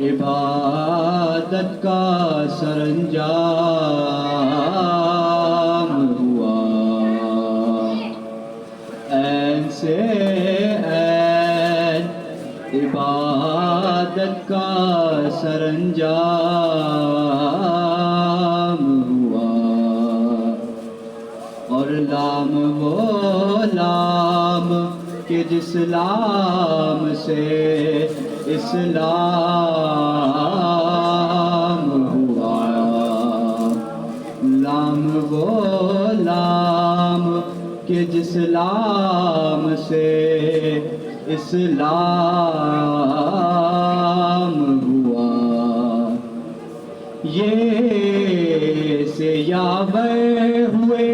عبادت کا سرانجام ہوا، عین سے عین عبادت کا سرانجام ہوا، اور لام وہ لام کہ جس لام سے اسلام ہوا، لام وہ لام کہ جس لام سے اسلام ہوا، یہ سے یاور ہوئے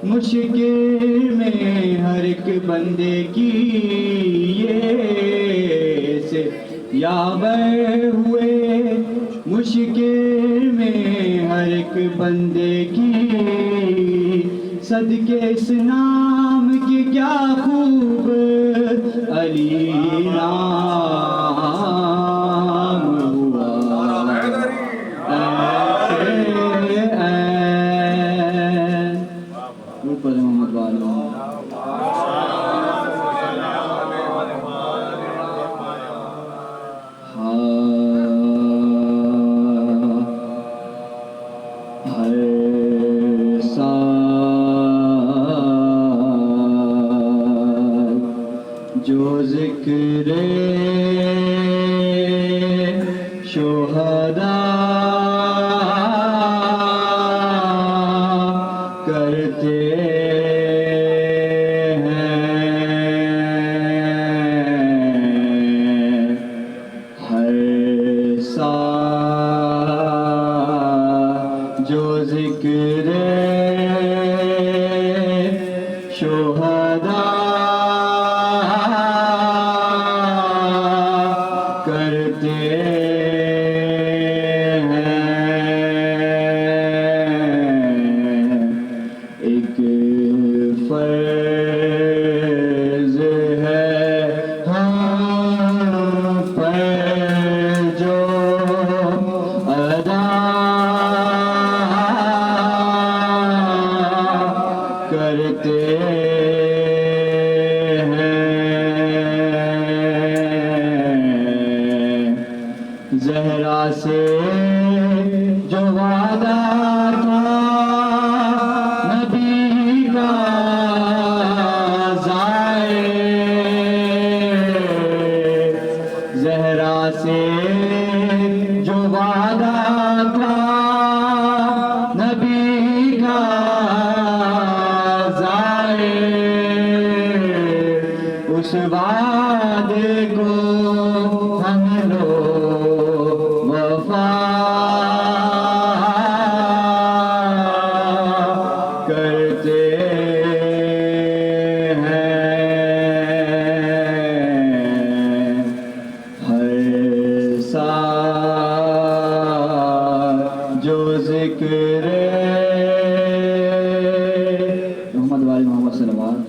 مشکل میں ہر ایک بندے کی، یہ سے یاور ہوئے مشکل میں ہر ایک بندے کی، صدقے اس نام کی کیا خوب علی نام ہوا، اوپر محمد والوں جو ذکر شہداء کرتے ہیں ہر سال، جو ذکر شہداء کرتے ہیں، ایک فرض ہے ہم پر جو ادا کرتے زہرا سے جو وعدہ تھا نبی کا ظاہر، زہرا سے جو وعدہ تھا نبی کا ظاہر، اس وعدے کو ہم لوگ وفا کرتے ہیں، ہر سال جو ذکر محمد والی محمد صلی اللہ علیہ وسلم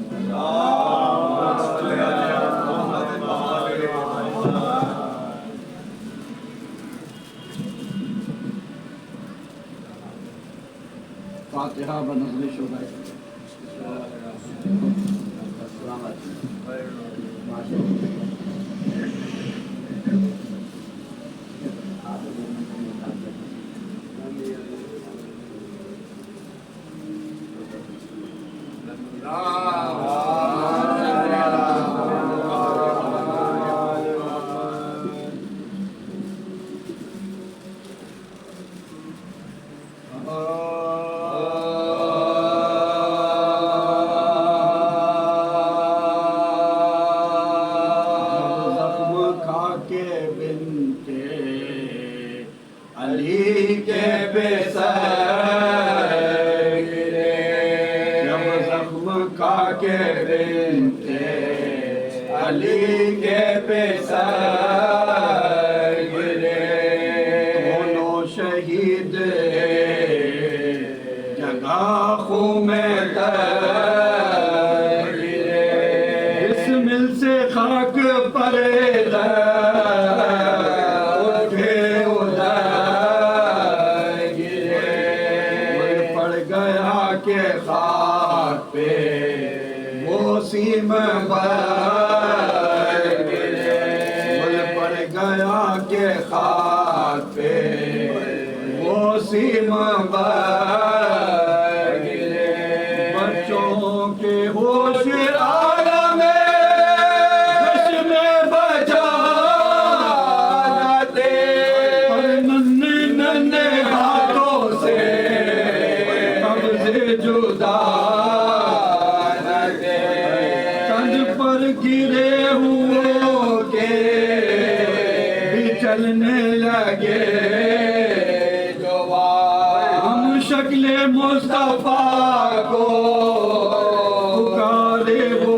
فاتحہ بنظر شہداء. السلام علی کے بے سر گرے، جب زخم کھا کے بنتے علی کے بے سر گرے، دونوں شہید جگہ خون میں تر گرے، بسمل سے خاک پر در ماں کے خاک پہ وہ سیم گرے بچوں کے ہوش عالم چشم بچا دے اور ننھے ننھے ہاتھوں سے قبض جدا نہ دے چند پر گرے ہوئے کے بھی چلنے لگے شکل مصطفیٰ کو پکارے وہ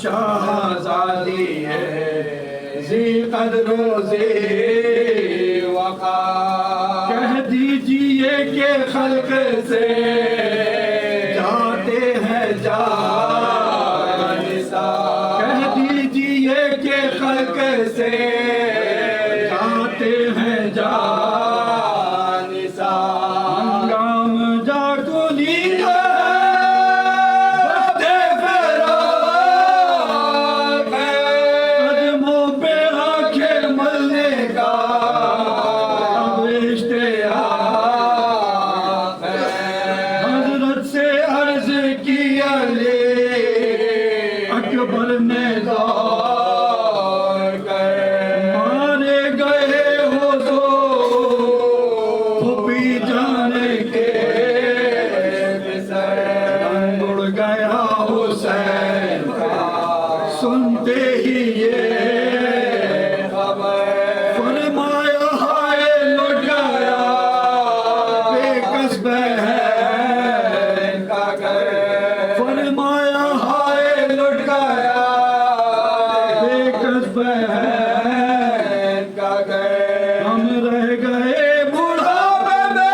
شہزادی ہے ذی قدر و ذی وقار کہہ دیجئے کہ خلق سے جاتے ہیں جانثار کہہ دیجئے کہ خلق سے ہیں جانثار ہنگام جا کلی قدموں پہ آنکھیں ملنے کا اب اشتیاق ہے حضرت سے عرض کی علی اکبر نے سنتے ہی یہ خبر فرمایا ہائے لٹ گیا بے کس بہن کا گھر فرمایا ہائے لٹ گیا بے کس بہن کا گھر ہم رہ گئے بڑھاپے میں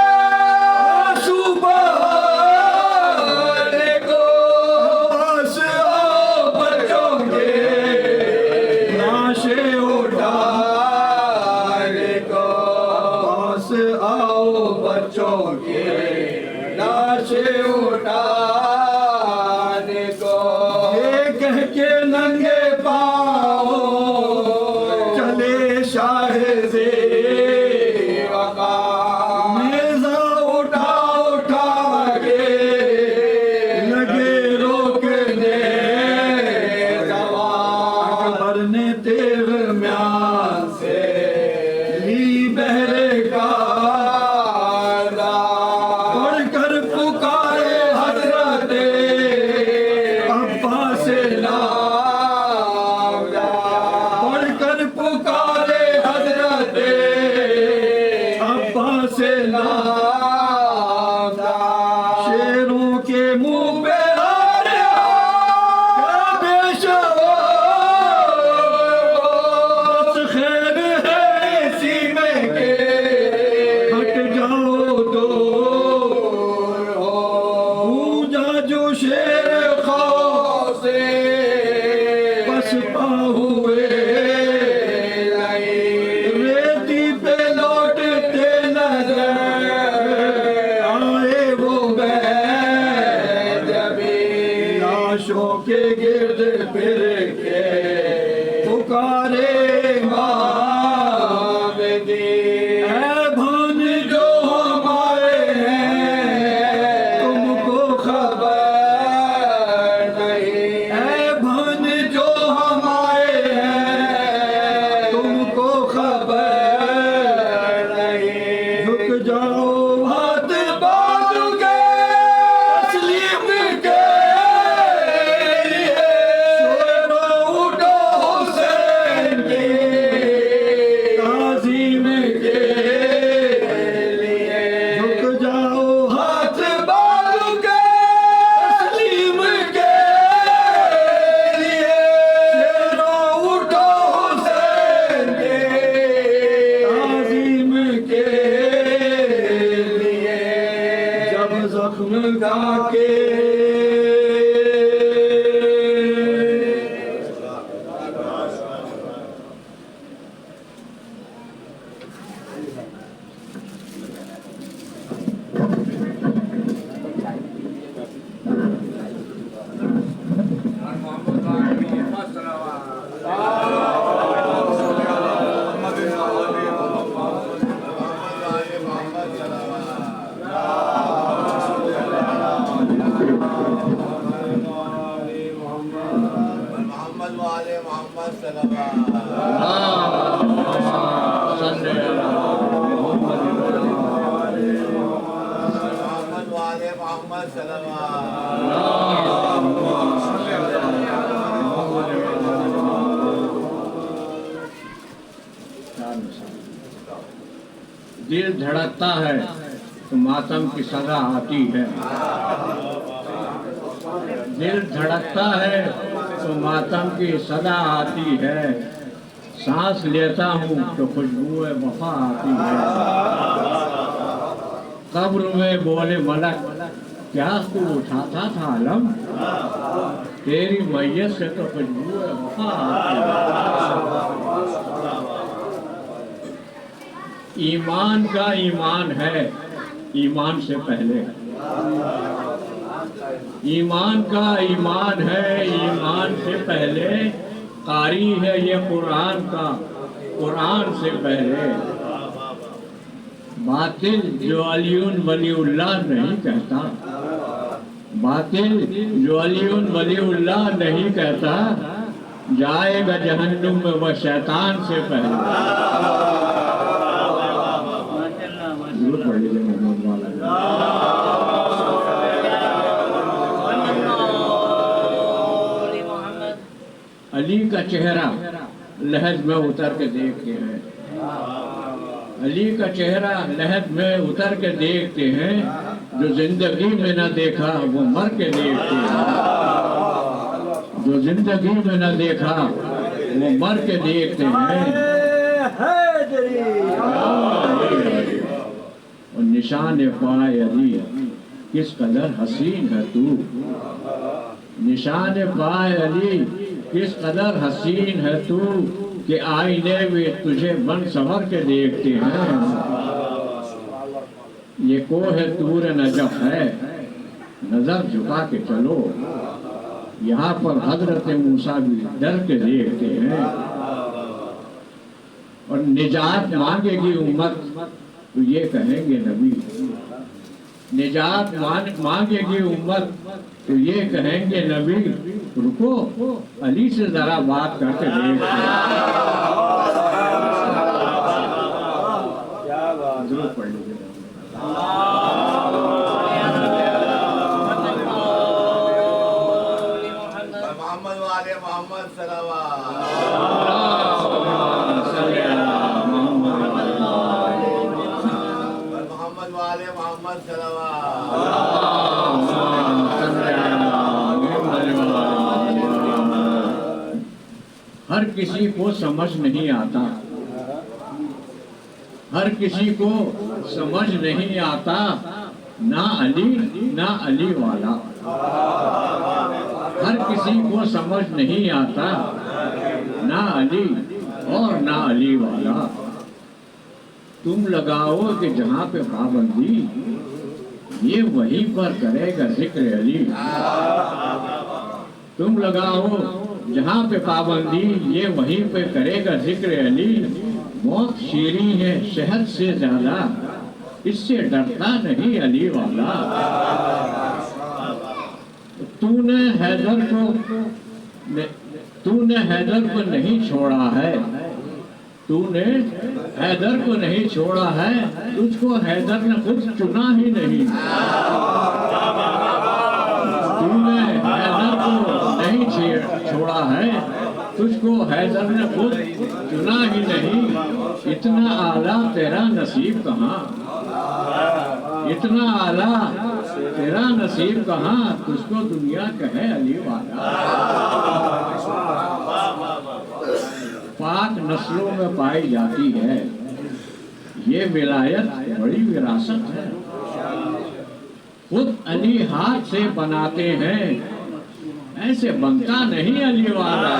آنسو بہانے کو پاس آؤ بچوں کے لاشیں اٹھانے کو پاس آؤ بچوں کے لاشیں اٹھانے کو یہ کہہ کے ننگے پاؤں چلے شاہ ذی وقار نیزہ اٹھا اٹھا کے لگے روکنے اکبر نے تیر میان سے لی بہرے کا پڑھ کر پکارے حضرت عباس نام پڑھ کر پکارے حضرت عباس نام شیروں کے منہ پہ خیر ہے اسی میں کہ ہٹ جاؤ دور ہو گونجا جو شیر خوف سے پسپا ہوئے ریتی پہ لوٹتے نظر آئے وہ جبی لاشوں کے گرد پھر کے پکارے محمد والے محمد دل دھڑکتا ہے تو ماتم کی سزا آتی ہے، دل دھڑکتا ہے تو ماتم کی صدا آتی ہے، سانس لیتا ہوں تو خوشبو وفا آتی ہے، قبر میں بولے ملک کیا تو اٹھاتا تھا علم، تیری میت سے تو خوشبو وفا آتی ہے۔ ایمان کا ایمان ہے ایمان سے پہلے، ایمان کا ایمان ہے ایمان سے پہلے، قاری ہے یہ قرآن کا قرآن سے پہلے، باطل جو علی ولی اللہ نہیں کہتا، باطل جو علی ولی اللہ نہیں کہتا، جائے گا جہنم میں وہ شیطان سے پہلے۔ ضرور پڑھ لیجیے محمد والا۔ علی کا چہرہ لحد میں اتر کے دیکھتے ہیں، علی کا چہرہ لحد میں اتر کے دیکھتے ہیں، جو زندگی میں نہ دیکھا وہ مر کے دیکھتے ہیں، جو زندگی میں نہ دیکھا وہ مر کے دیکھتے ہیں، اور نشان پائے علی کس قدر حسین ہے تو، نشان پائے علی کس قدر حسین ہے تو، کہ آئینے میں تجھے بن سنور کے دیکھتے ہیں، یہ کوہ طور نجف ہے نظر جھکا کے چلو، یہاں پر حضرت موسیٰ بھی ڈر کے دیکھتے ہیں، اور نجات مانگے گی امت تو یہ کہیں گے نبی، نجات مانگے گی امت تو یہ کہیں گے نبی، رکو علی سے ذرا بات کرتے دیکھتے ہیں۔ ضرور پڑھ لیجیے۔ محمد والے محمد محمد والے محمد ہر کسی کو سمجھ نہیں آتا، ہر کسی کو سمجھ نہیں آتا، نہ علی نہ علی والا، ہر کسی کو سمجھ نہیں آتا، نہ علی اور نہ علی والا، تم لگاؤ کہ جہاں پہ پابندی یہ وہیں پر کرے گا ذکر علی، تم لگاؤ جہاں پہ پابندی یہ وہیں پہ کرے گا ذکر علی، موت شیریں ہے شہد سے زیادہ، اس سے ڈرتا نہیں علی والا، تو نے حیدر کو نہیں چھوڑا ہے، تو نے حیدر کو نہیں چھوڑا ہے، تجھ کو حیدر نے خود چنا ہی نہیں، تو نے حیدر کو نہیں چھوڑا ہے، تجھ کو حیدر نے خود چنا ہی نہیں، اتنا اعلیٰ تیرا نصیب کہاں، اتنا اعلیٰ تیرا نصیب کہاں، تجھ کو دنیا کہے علی والا، پاک نسلوں میں پائی جاتی ہے یہ ولایت، بڑی وراثت ہے، خود علی ہاتھ سے بناتے ہیں، ایسے بنتا نہیں علی والا،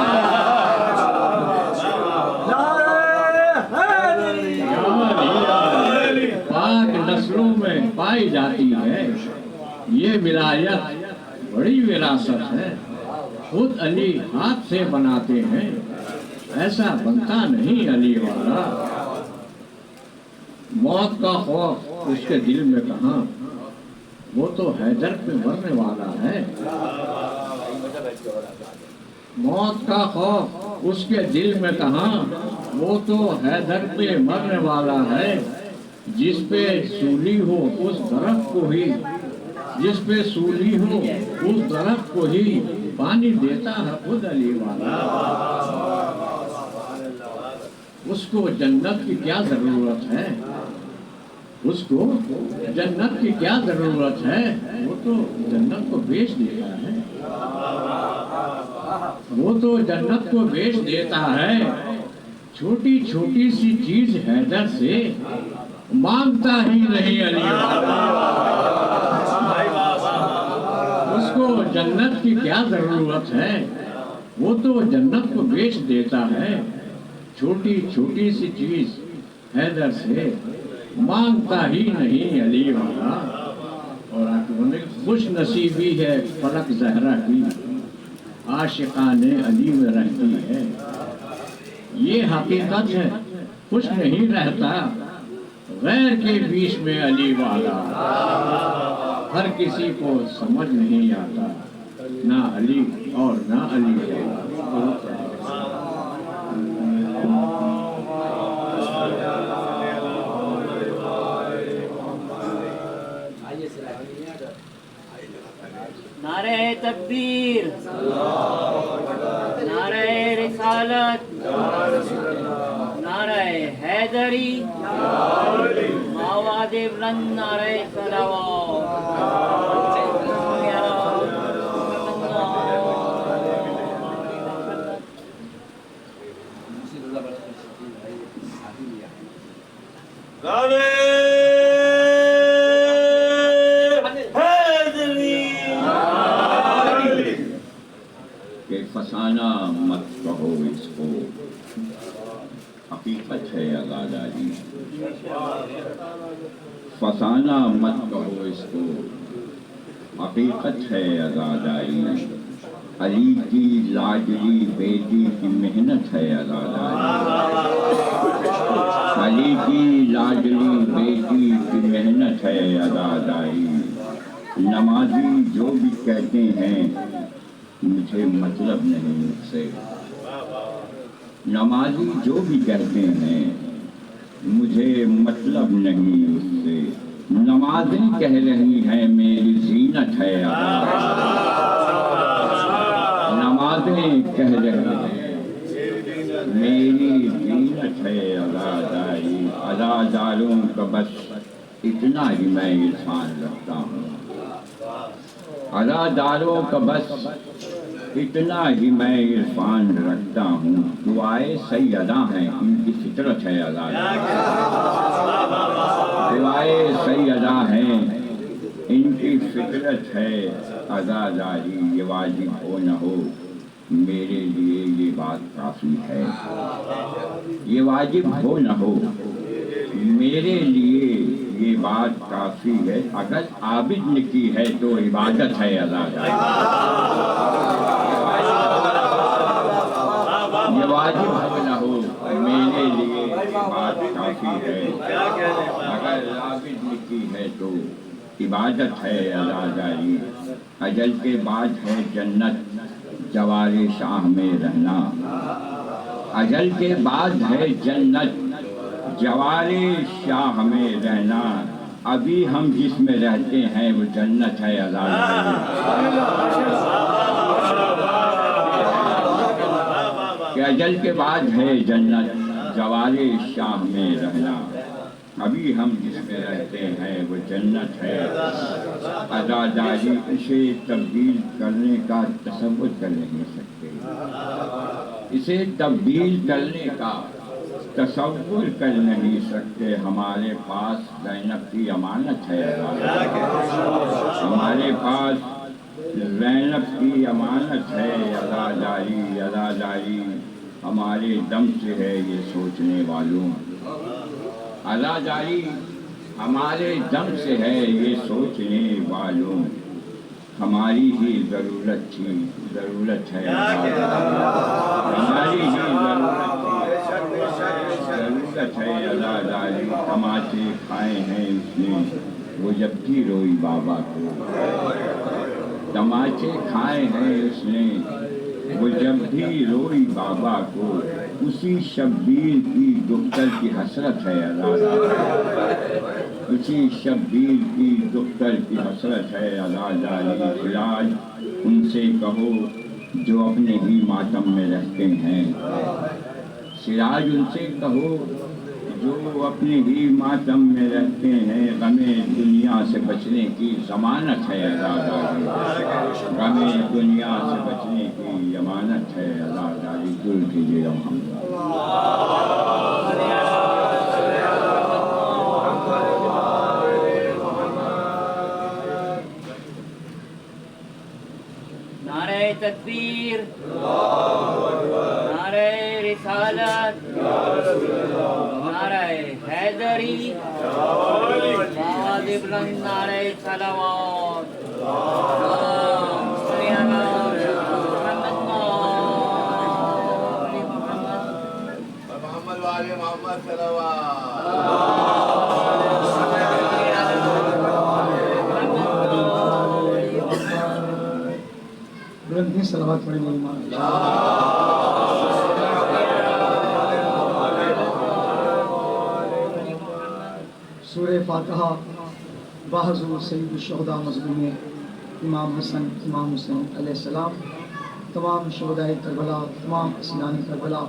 پاک نسلوں میں پائی جاتی ہے یہ ولایت، بڑی وراثت ہے، خود علی ہاتھ سے بناتے ہیں، ایسا بنتا نہیں علی والا، موت کا خوف اس کے دل میں کہاں، وہ تو حیدر پہ مرنے والا ہے، موت کا خوف اس کے دل میں کہاں، وہ تو حیدر پہ مرنے والا ہے، جس پہ سولی ہو اس درخت کو ہی، جس پہ سولی ہو اس درخت کو ہی پانی دیتا ہے خود علی والا۔ اس کو جنت کی کیا ضرورت ہے، اس کو جنت کی کیا ضرورت ہے، وہ تو جنت کو بیچ دیتا ہے، وہ تو جنت کو بیچ دیتا ہے۔ چھوٹی چھوٹی سی چیز حیدر سے مانگتا ہی نہیں علی والا۔ اس کو جنت کی کیا ضرورت ہے، وہ تو جنت کو بیچ دیتا ہے۔ چھوٹی چھوٹی سی چیز حیدر سے مانگتا ہی نہیں علی والا۔ اور خوش نصیبی ہے فلک زہرا کی، عاشقان علی میں رہتی ہے۔ یہ حقیقت ہے، خوش نہیں رہتا غیر کے بیچ میں علی والا۔ ہر کسی کو سمجھ نہیں آتا، نہ علی اور نہ علی والا۔ نعرہ تکبیر، نعرہ رسالت، نعرہ حیدری، آواز بلند نعرہ صلوات۔ فسانہ مت کہو اس کو، حقیقت ہے عزاداری۔ فسانہ مت کہو اس کو، حقیقت ہے عزاداری۔ علی کی لاڈلی بیٹی کی محنت ہے عزاداری۔ علی کی لاڈلی بیٹی کی محنت ہے عزاداری۔ نمازی جو بھی کہتے ہیں مجھے مطلب نہیں اس سے، نمازی جو بھی کہتے ہیں مجھے مطلب نہیں اس سے۔ نمازیں کہہ رہی ہیں میری زینت ہے عزاداری۔ نمازیں کہہ رہی ہیں میری زینت ہے عزاداری۔ عزاداروں کا بس اتنا ہی میں عرفان رکھتا ہوں، عزاداروں کا بس اتنا ہی میں عرفان رکھتا ہوں۔ دعائے سیدہ ہیں ان کی فطرت ہے عزاداری۔ دعائے سیدہ ہیں ان کی فطرت ہے عزاداری۔ یہ واجب ہو نہ ہو میرے لیے یہ بات کافی ہے، یہ واجب ہو نہ ہو میرے لیے یہ بات کافی ہے۔ اگر عابد نے کی ہے تو عبادت ہے عزاداری۔ یہ واجب ہو نہ ہو میرے لیے یہ بات کافی ہے، اگر عابد نے کی ہے تو عبادت ہے عزاداری۔ اجل کے بعد ہے جنت جوار شاہ میں رہنا، اجل کے بعد ہے جنت جوار شاہ میں رہنا۔ ابھی ہم جس میں رہتے ہیں وہ جنت ہے عزاداری۔ کہ اجل کے بعد ہے جنت جوار شاہ میں رہنا، ابھی ہم جس میں رہتے ہیں وہ جنت ہے عزاداری۔ اسے تبدیل کرنے کا تصور کر نہیں سکتے، اسے تبدیل کرنے کا تصور کر نہیں سکتے۔ ہمارے پاس زینب کی امانت ہے عزاداری، ہمارے پاس زینب کی امانت ہے عزاداری۔ عزاداری ہمارے دم سے ہے یہ سوچنے والوں، عزاداری ہمارے دم سے ہے یہ سوچنے والوں۔ ہماری ہی ضرورت تھی، ضرورت ہے عزاداری، ہماری ہی ضرورت ہے عزاداری۔ تماچے کھائے ہیں اس نے وہ جب کی روئی بابا کو، تماچے کھائے ہیں اس نے وہ جب بھی روئی بابا کو اسی شبیر کی دختر کی حسرت ہے آزاد، اسی شبیر کی دختر کی حسرت ہے آزاد علی سراج ان سے کہو جو اپنے ہی ماتم میں رہتے ہیں، سراج ان سے کہو جو اپنے ہی ماتم میں رہتے ہیں، غم دنیا سے بچنے کی ضمانت ہے آزاد علی، غم دنیا سے بچنے کی ضمانت ہے آزاد علی، دور کیجیے محمد۔ نعرہ تکبیر، نعرہ رسالت، نعرہ حیدری، بعد بلند نعرہ صلوات، اللہم صلی علی محمد وآل محمد، محمد والے محمد صلوات۔ بلند صلوات پڑھیں گے ایمان۔ سورہ فاتحہ بحضور سید الشہداء مظلوم امام حسن امام حسین علیہ السلام، تمام شہداء کربلا، تمام اسیان کربلا،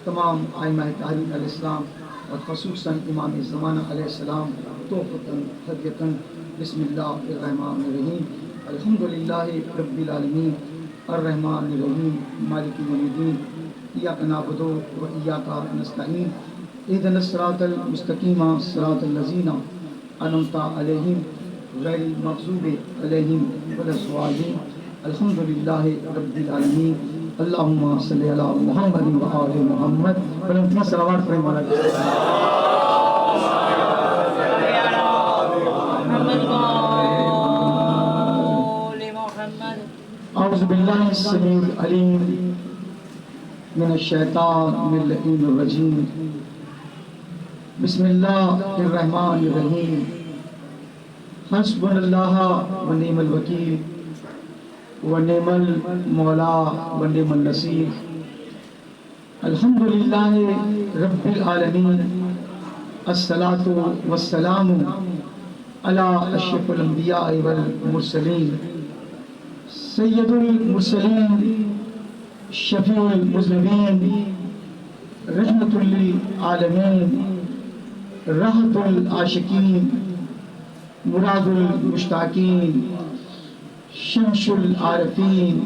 تمام ائمہ تحریک علیہ السلام اور خصوصاً امام زمانہ علیہ السلام، توفیقاً ہدیتاً۔ بسم اللہ الرحمن الرحیم، الحمدللہ رب العالمین، الرحمن الرحیم، مالک یوم الدین، ایاک نعبد و ایاک نستعین، اہدنا الصراط المستقیم صراط الذین انعمت علیہم غیر المغضوب علیہم ولا الضالین، الحمدللہ رب العالمین، اللہم صلی علی محمد و آل محمد۔ بلند صلوات پڑھیں مولا کی۔ اعوذ باللہ السمیع العلیم من الشیطان اللعین الرجیم، بسم اللہ الرحمن الرحیم، حسبنا اللہ ونعم الوکیل ونعم المولا ونعم النصیر، الحمدللہ رب العالمین، الصلاۃ والسلام علی اشرف الانبیاء والمرسلین، سید المرسلین، شفیع المذنبین، رحمت للعالمین، راحت العاشقین، مراد المشتاقین، شمس العارفین،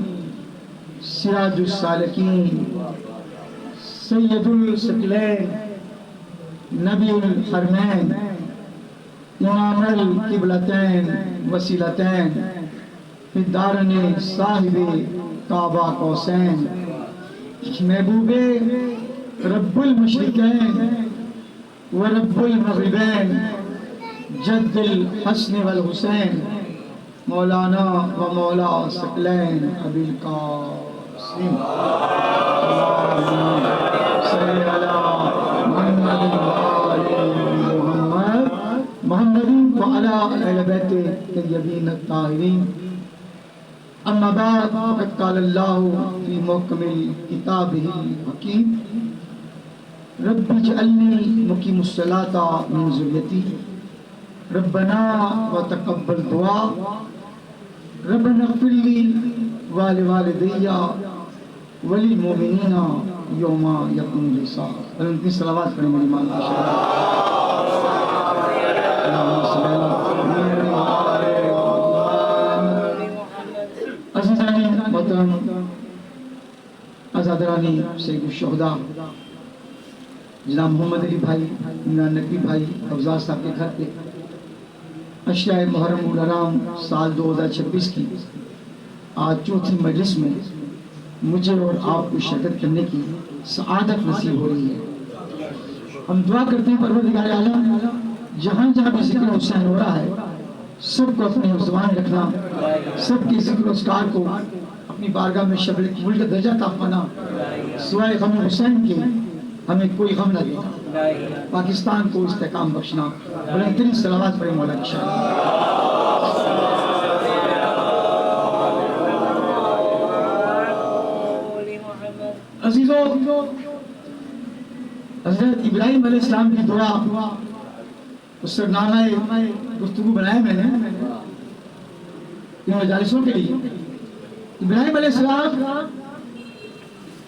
سراج السالکین، سید الثقلین، نبی الحرمین، امام القبلتین وسیلتین، فی الدارین صاحب کعبہ قوسین، محبوب رب المشرقین و رب المغربین، جد الحسن والحسین، مولانا و مولا ثقلین ابی القاسم، اللہم صلی علی محمد و آل محمد، محمد و علی اہل بیت الطیبین الطاہرین۔ اما بعد، فقد قال اللہ فی محکم کتابہ الحکیم، رب اجعلنی مقیم الصلاۃ من ذریتی، ربنا وتقبل دعا، ربنا اغفر لی ولوالدی وللمؤمنین یوم یقوم الحساب۔ ان کی صلوات پڑھیں میری مان کی شرح۔ اللہم صلی علی محمد و آل محمد۔ عزیزانی محترم، عزادرانی سید الشہداء جناب محمد علی بھائی، عمران نقوی بھائی افضال صاحب کے گھر پہ اشیاء محرم الحرام سال 2026 کی آج چوتھی مجلس میں مجھے اور آپ کو شرکت کرنے کی سعادت نصیب ہو رہی ہے۔ ہم دعا کرتے ہیں پروردگار عالم جہاں جہاں بھی ذکر حسین ہو رہا ہے سب کو اپنے زبان رکھنا، سب کے ذکر و اذکار کو اپنی بارگاہ میں شبل قبول کا درجہ عطا فرمانا، سوائے غم حسین کے ہمیں کوئی غم نہ دینا، پاکستان کو استحکام بخشنا۔ بلند ترین صلوات پڑھیں مولا کی شان۔ حضرت ابراہیم علیہ السلام کی دعا اس سے نامہ گفتگو بنایا میں نے ان مجالسوں کے لیے. ابراہیم علیہ السلام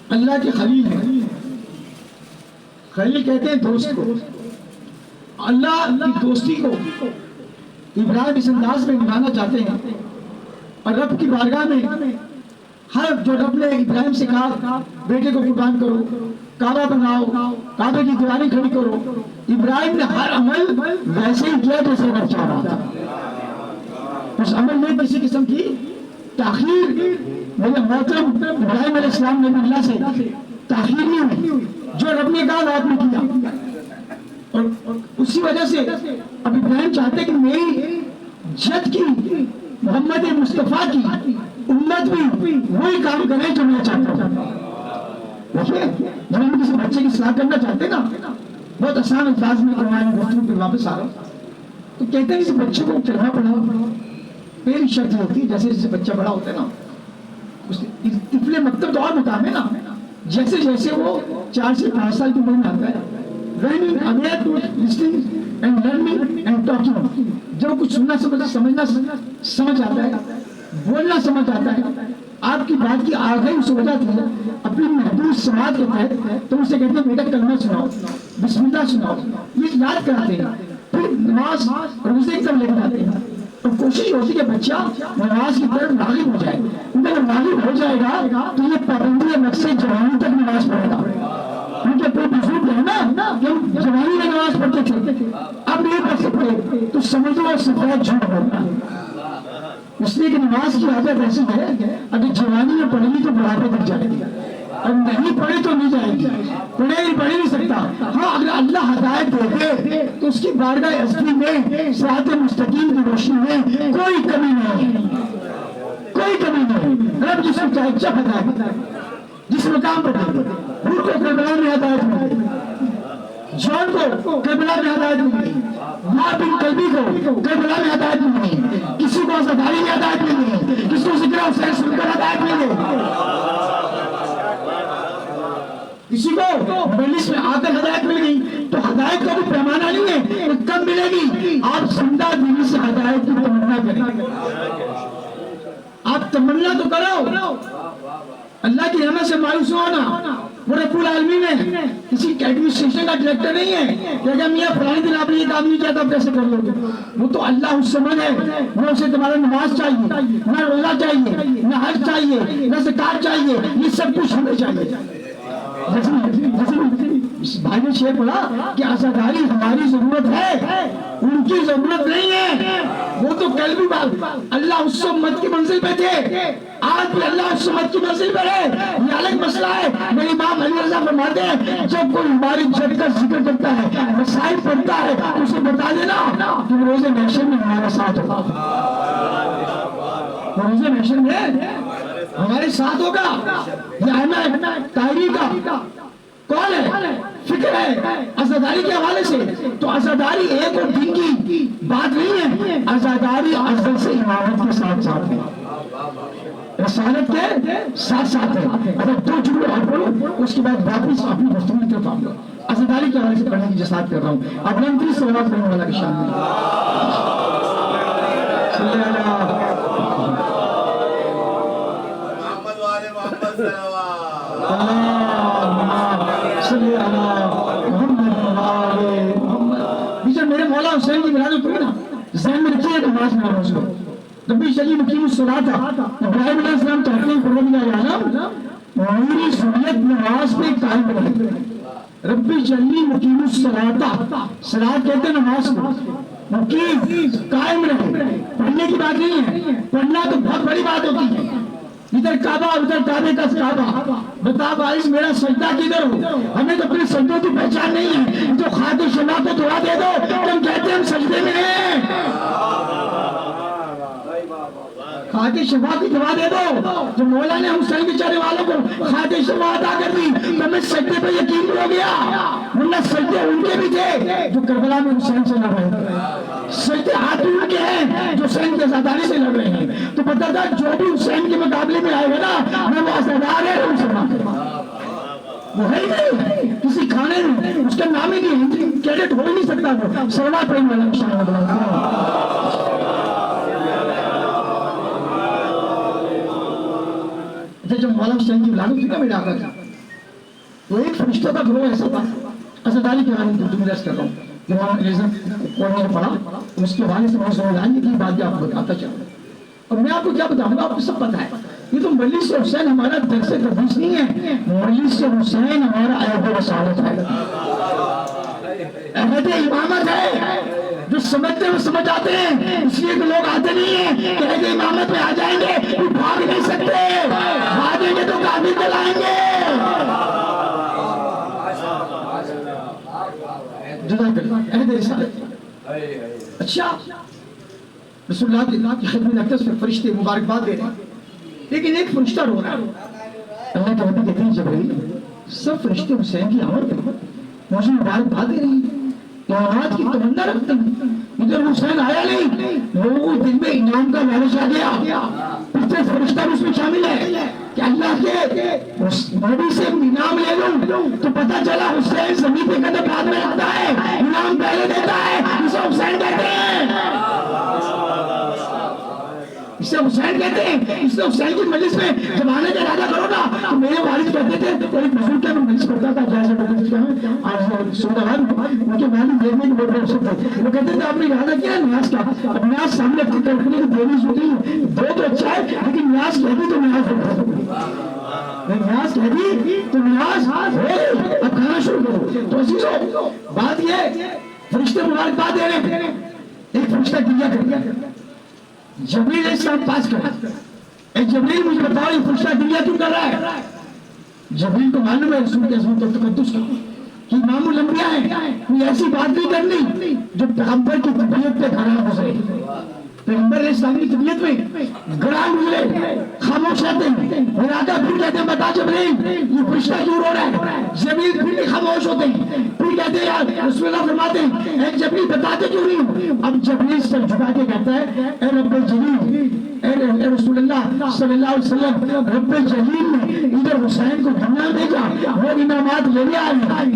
اللہ کے خلیل ہیں. خلیل کہتے ہیں دوست کو. اللہ کی دوستی کو ابراہیم اس انداز میں نبھانا چاہتے ہیں اور رب کی بارگاہ میں ہر جو رب نے ابراہیم سے کہا بیٹے کو قربان کرو, کعبہ بناؤ, کعبے کی دیواری کھڑی کرو, ابراہیم نے ہر عمل ویسے ہی کیا جیسے رب چاہ رہا تھا. اس عمل میں کسی قسم کی تاخیر میرے محترم ابراہیم علیہ السلام نے اللہ سے تاخیر نہیں ہوئی. جو رب نے کہا وہ آپ نے کیا. اور اسی وجہ سے اب ابراہیم چاہتے کہ میری جد کی محمد مصطفیٰ کی امت بھی وہی کام کرے جو میں چاہتا ہوں. دیکھیے جب ہم کسی بچے کی اصلاح کرنا چاہتے ہیں نا, بہت آسان انداز میں قرآن گفتگو پہ واپس آ رہا ہوں تو کہتے ہیں اس بچے کو کلمہ پڑھاؤ. پہلی شرط ہوتی ہے جیسے جیسے بچہ بڑا ہوتا ہے نا, طفل مکتب تو اور مقام ہے نا, جیسے جیسے وہ 4 سے 5 سال کی عمر میں آتا ہے learning, aware to listening and learning and talking. جب کچھ سننا سمجھنا سمجھ آتا ہے, بولنا سمجھ آتا ہے, آپ کی بات کی آگاہی اسے ہو جاتی ہے اپنی محدود سماعت کے تحت, تو اسے کہتے ہیں بیٹا کلمہ سناؤ, بسم اللہ سناؤ, یہ یاد کراتے ہیں. پھر نماز روزے کی طرف لے جاتے ہیں اور کوشش ہوتی ہے کہ بچہ نماز کی طرف راغب ہو جائے. اگر راغب ہو جائے گا تو یہ پابندی مقصد جوانی تک نماز پڑھے گا. کیونکہ کوئی بزرگ ہے نا کہ ہم جوانی میں نماز پڑھتے تھے, اب نہیں پڑھ سکتے تو سمجھو سفید جھوٹ بولنا. اس لیے کہ نماز کی عادت ایسی ہے اگر جوانی میں پڑھے گی تو بڑھاپے تک جائے گی, اور نہیں پڑھے تو نہیں جائے گی. پڑھ نہیں سکتا. ہاں اگر اللہ ہدایت دے دے تو اس کی بارگاہ عزمی میں صراط مستقیم کی روشنی میں کوئی کمی نہیں, کوئی کمی نہیں. رب جس کو چاہے جب ہدایت جس مقام پر دے, روح کو کربلا میں ہدایت ملی, جان کو کربلا میں ہدایت ملی, ماں بن قلبی کو کربلا میں ہدایت ملی, کسی کو عزاداری میں ہدایت ملی, کسی کو ذکر حسین سن کر ہدایت ملی, کسی کو مجلس میں آ کر ہدایت مل گئی. تو ہدایت کا کوئی پیمانہ نہیں ہے, وہ کب ملے گی؟ آپ زندہ دلی سے ہدایت کی تمنا کریں. آپ تمنا تو کرو, اللہ کی رحمت سے مایوس ہونا. وہ رب العالمین ہے, کسی ایڈمنسٹریشن کا ڈائریکٹر نہیں ہے کہ اگر میاں فلانے دن آپ نے یہ کام نہیں کیا تو آپ کیسے کر لو گے. وہ تو اللہ الصمد ہے, وہ اسے تمہارا نماز چاہیے, نہ روزہ چاہیے, نہ حج چاہیے, نہ زکات چاہیے, یہ سب کچھ ہمیں چاہیے. بھائی نے شعر پڑھا کہ عزاداری ہماری ضرورت ہے, ان کی ضرورت نہیں ہے. وہ تو کل بھی بات اللہ اس امت کی منزل پہ تھے, آج بھی اللہ اس امت کی منزل پہ ہے. یہ الگ مسئلہ ہے. میری امام علی رضا فرماتے ہیں جب کوئی ہماری جد کا ذکر کرتا ہے, مسائل پڑھتا ہے, اسے بتا دینا کہ روز محشر میں ہمارا ساتھ ہوگا, روز محشر میں ہمارے ساتھ ہوگا. یہ احمد طاہری کا کون ہے, فکر ہے عزاداری کے حوالے سے. تو عزاداری ایک اور دن کی بات نہیں ہے, عزاداری افضل سے امامت کے ساتھ ساتھ ہے, رسالت کے ساتھ ساتھ ہے. اگر 2 جملے اور پڑھوں اس کے بعد واپس اپنی گفتگو کی طرف آؤں گا. عزاداری کے حوالے سے پڑھنے کی جسارت کر رہا ہوں. اب نمبر سوال کرنے والا کی شان میں میرے مولا حسین کی بلاد ہوئی نا, ذہن میں رکھیے نماز میں اس کو نبی صلی مقیم الصلاۃ ابراہیم علیہ السلام چاہتے ہیں میری ذریت نماز پہ قائم رہے. ربی جلی مقیم الصلاۃ, صلاۃ کہتے ہیں نماز کو, مقیم قائم رہے. پڑھنے کی بات نہیں ہے, پڑھنا تو بہت بڑی بات ہوتی ہے. ادھر کعبہ ادھر کعبے کا کعبہ, بتا بھائی میرا سجدہ کدھر ہو؟ ہمیں تو اپنے سجدوں کی پہچان نہیں ہے. جو خاطر شنا کو دعا دے دو تم کہتے ہیں ہم سجدے میں ہیں. خاطر شفا کی دعا دے دو. جو مولا نے حسین کے چہرے والوں کو خاطر شفا عطا کر دی تو ہمیں سجدے پہ یقین ہو گیا. ورنہ سجدے ان کے بھی تھے جو کربلا میں حسین سے لڑ رہے تھے, سجدے ہاتھ ان کے ہیں جو حسین کے عزاداری سے لڑ رہے ہیں. تو پتہ تھا جو بھی حسین کے مقابلے میں آئے گا نا, میں وہ عزادار ہے, ان سے وہ ہے ہی نہیں کسی کھانے میں، اس کا نام ہی نہیں، کیڈٹ ہو ہی نہیں سکتا وہ سروا پریم والا شان جب مولا حسین کی ولادت تھی نا میرے آقا کی، وہ ایک فرشتہ کا گروہ ایسا تھا، عزاداری کی کہانی تم رس کر رہا ہوں، قرآن نے پڑھا، اس کے حوالے سے میں سمجھ آئی کہ بات آپ کو بتاتا چلوں، اور میں آپ کو کیا بتاؤں گا، آپ کو سب پتا ہے، یہ تو مجلس حسین ہمارا درس تدریس نہیں ہے، مجلس حسین ہمارا عہد رسالت ہے، عہد امامت ہے، جو سمجھتے ہیں وہ سمجھ آتے ہیں، اس لیے کہ لوگ آتے نہیں ہیں کہ عہد امامت میں آ جائیں گے کوئی بھاگ نہیں سکتے، بھاگیں گے تو کافی دلائیں گے۔ عہد رسالت، اچھا رسول اللہ کی خدمت اقدس میں فرشتے مبارکباد دے رہے ہیں، لیکن ایک فرشتہ رو رہا ہے، اللہ کے نبی کہتے ہیں جبرائیل سب فرشتے حسین کی آمد پہ مجھے مبارکباد دے رہے ہیں، اولاد کی تمنا رکھتے ہیں، ادھر حسین آیا نہیں، لوگوں کو دل میں انعام کا لالچ آ گیا، پھر فرشتہ اس میں شامل ہے کہ اللہ کے نبی سے انعام لے لوں تو پتہ چلا حسین زمین پہ قدم بعد میں رکھتا ہے، انعام پہلے دیتا ہے، اسے حسین کہتے ہیں، اسے حسین کہتے ہیں، اس نے حسین کی مجلس میں جب آنے کا ارادہ کرو نا تو میرے والد کہتے تھے، ایک بزرگ کا میں مجلس کرتا تھا جیسے مجلس کا آج سوداوار میں ان کے والد دیکھنے کی بہت بہت سکتے وہ کہتے تھے آپ نے ارادہ کیا نیاز کا، اب نیاز سامنے رکھنے کی دیوی ہوتی ہے، دو تو اچھا ہے لیکن نیاز کہہ دی تو نیاز ہوتا ہے، نیاز کہہ دی تو نیاز ہو، اب کھانا شروع کرو۔ تو عزیزو بات یہ فرشتے مبارکباد دے رہے ہیں، ایک فرشتہ گریہ کر گیا، جبریل علیہ السلام پاس کرا، اے جبریل مجھے بتاؤ یہ فرشتہ گریہ کیوں کر رہا ہے؟ جبریل کو معلوم ہے رسول کے عظمت و تقدس کا کہ امام الانبیاء ہیں، کوئی ایسی بات نہیں کرنی جو پیغمبر کی طبیعت پہ گھرا گزرے، پیغمبر علیہ السلام کی طبیعت میں گھرا گزرے، خاموش رہتے ہیں، میرے آقا پھر کہتے ہیں بتا جبریل یہ فرشتہ کیوں رو رہا ہے؟ جبریل پھر بھی خاموش ہوتے ہیں، پھر کہتے ہیں یار رسول اللہ فرماتے ہیں اے جبریل بتاتے کیوں نہیں؟ اب جبریل سر جھکا کے کہتا ہے اے رب الجلیل، اے رسول اللہ صلی اللہ علیہ وسلم، رب الجلیل نے ادھر حسین کو دنیا بھیجا، وہ انعامات لے لیا ہے،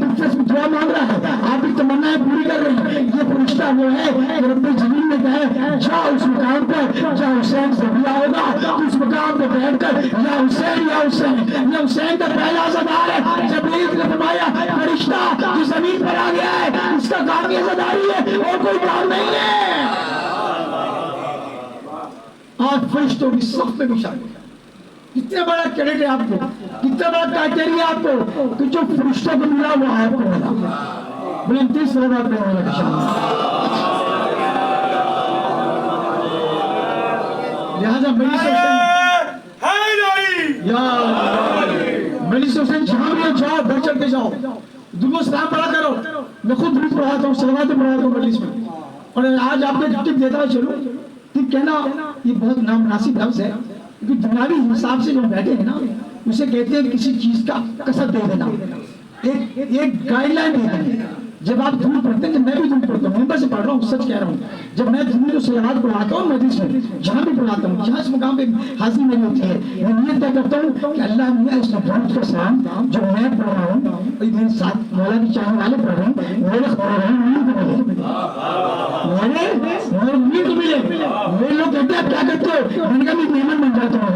اس سے دعا مانگ رہا ہے، آپ کی تمنائیں پوری کر رہے ہیں، یہ فرشتہ وہ ہے کہ رب الجلیل نے کہا ہے جا اس مقام پر جا حسین سے بیا ہوگا، اس مقام پہ بیٹھ کر یا حسین یا حسین، یہ حسین کا پہلا عزادار ہے۔ جبریل نے فرمایا فرشتہ جو زمین پر آ گیا ہے اس کا کام یہ عزاداری ہے اور کوئی کام نہیں ہے۔ آج فرشتوں کی صف میں بھی شامل، کتنا بڑا کریڈٹ ہے آپ کو، کتنا بڑا کرائٹیریا آپ کو کہ جو فرشتوں کو ملا وہ آپ کو ملا، بلند تیز صلوات پڑھنے والا کی شان۔ لہذا مجلس حسین جہاں بھی جاؤ بڑھ چڑھ کے جاؤ، درود سلام پڑھا کرو، میں خود درود پڑھاتا ہوں، صلوات پڑھاتا ہوں مجلس میں، اور آج آپ کو ٹپ دیتا ہوں چلو ٹپ کہنا یہ بہت نامناسب لفظ ہے کیونکہ دنیاوی حساب سے جو بیٹھے ہیں نا اسے کہتے ہیں کسی چیز کا قصد دے دینا، ایک گائیڈ لائن دے دینا۔ جب آپ درود پڑھتے ہیں، میں بھی درود پڑھتا ہوں، ممبر سے پڑھ رہا ہوں، سچ کہہ رہا ہوں، جب میں درود و صلوات پڑھاتا ہوں مجلس میں جہاں بھی پڑھاتا ہوں، جہاں اس مقام پہ حاضری میری ہوتی ہے، میں نیت طے کرتا ہوں کہ اللہ میاں اس درود کا سلام جو میں پڑھ رہا ہوں اور میرے ساتھ مولا کی چاہنے والے پڑھ رہے ہیں، میرے امید کو ملے۔ میرے لوگ کہتے ہیں کیا کرتے ہو، میں نے کہا میں مہمان بن جاتا ہوں۔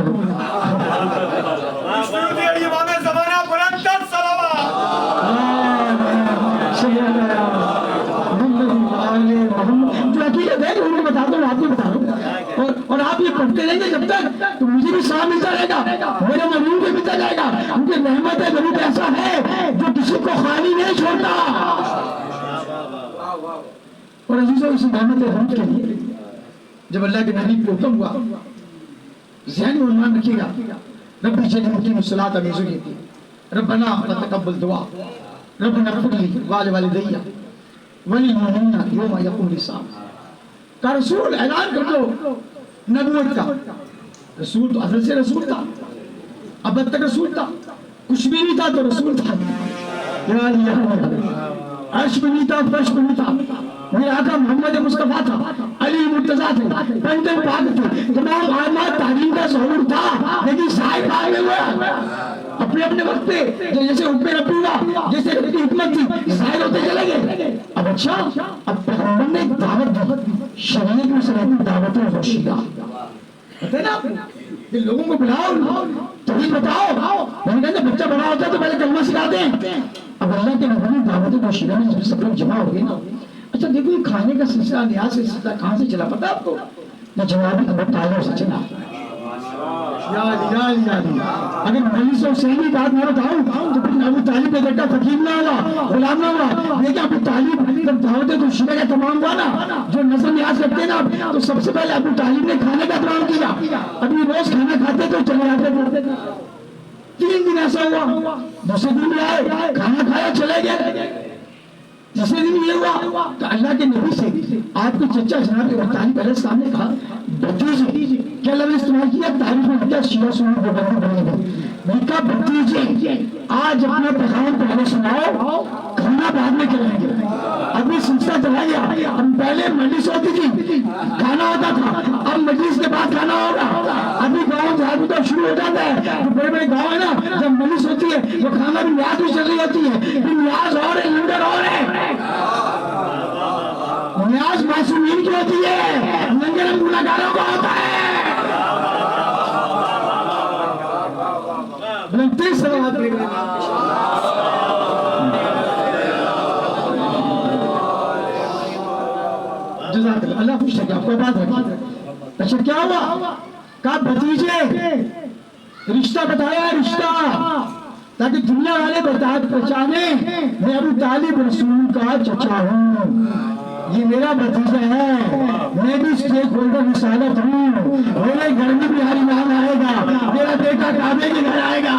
جو حقیقت ہے ان کو بتاتا ہوں، آپ کو بتا رہا ہوں، اور آپ یہ پڑھتے رہیں گے جب تک تو مجھے بھی سلام ملتا رہے گا، میرے مظلوم کو ملتا جائے گا، کیونکہ رحمت ہے درود ایسا ہے جو کسی کو خالی نہیں چھوڑتا۔ اور عزیزوں اس رحمت درود کے لیے جب اللہ کے نبی کو حکم ہوا، ذہن میں عنوان رکھیے گا ربی جعلنی الصلاۃ من ذریتی ربنا فتقبل دعا ربنا اغفر لی ولوالدی وللمؤمنین یوم یقوم الحساب۔ کا رسول اعلان کر دو نبوت کا، رسول تو اصل سے رسول تھا، اب تک رسول تھا، کچھ بھی نہیں تھا تو رسول تھا، عرش بھی نہیں تھا، فرش بھی نہیں تھا، میرے آقا محمد مصطفیٰ تھا، علی مرتضیٰ تھے، بندے پاک تھے، تمام عالمات تعلیم کا شعور تھا، لیکن صاحب پاک میں ہوا اپنے اپنے وقت پہ جیسے حکم ربی ہوا، جیسے رب کی حکمت تھی، ظاہر ہوتے چلے گئے. اب اچھا اب پیغمبر نے دعوت دی، شریعت میں صلاحی دعوت رشیدہ پتہ نا کہ لوگوں کو بلاؤ توحید بتاؤ. میں نے کہا بچہ بڑا ہوتا ہے تو پہلے کلمہ سکھاتے ہیں. اب اللہ کے نبی دعوت رشیدہ میں سب لوگ جمع ہو گئے نا. اچھا دیکھو یہ کھانے کا سلسلہ نیاز کا سلسلہ کہاں سے چلا پتہ آپ کو؟ یہ جواب ابو طالب سے چلا. اگر مجلس اور صحیح بات میں بتاؤں تو پھر ابو طالب کا بیٹا فقیر نہ ہوا، غلام نہ ہوا. لیکن ابو طالب جب دعوت رشیدہ کا تمام ہوا نا، جو نظر نیاز کرتے نا، تو سب سے پہلے ابو طالب نے کھانے کا اہتمام کیا. ابھی روز کھانا کھاتے تو چلے آتے. 3 دن ایسا ہوا، دوسرے دن بھی آئے، کھانا کھایا چلے گئے. تیسرے دن یہ ہوا تو اللہ کے نبی سے آپ کے چچا جناب ابو طالب علیہ السلام نے کہا بھتیجے، کیا لفظ استعمال کیا؟ تعریف میں لکھا شیعہ سنی دیوبندی بنے گئے. لکھا بھتیجے آج اپنا پیغام پہلے سناؤ، کھانا بعد میں کریں گے. ابھی سلسلہ چلا گیا. ہم پہلے مجلس ہوتی تھی، کھانا ہوتا تھا، اب مجلس کے بعد کھانا ہوگا. ابھی گاؤں دیہات میں تو شروع ہو جاتا ہے، جو بڑے بڑے گاؤں ہے نا، جب مجلس ہوتی ہے وہ کھانا بھی نیاز بھی چل رہی ہوتی ہے. نیاز اور ہے، لنگر اور ہے. نیاز معصومین کی ہوتی ہے، لنگر گناہگاروں کا ہوتا ہے. بلندی سے بات کریں گے. جزاک اللہ، اللہ خوش ہے. آپ کو بات رکھیں. اچھا کیا ہوا؟ کہا بھتیجے رشتہ بتایا، رشتہ تاکہ دنیا والے پہچانے میں ابو طالب رسول کا چچا ہوں، یہ میرا بھتیجا ہے، میں بھی اسٹیک ہولڈر رسالت ہوں، میرے گھر میں بھی ہر ایمان آئے گا، میرا بیٹا کعبے کے گھر آئے گا،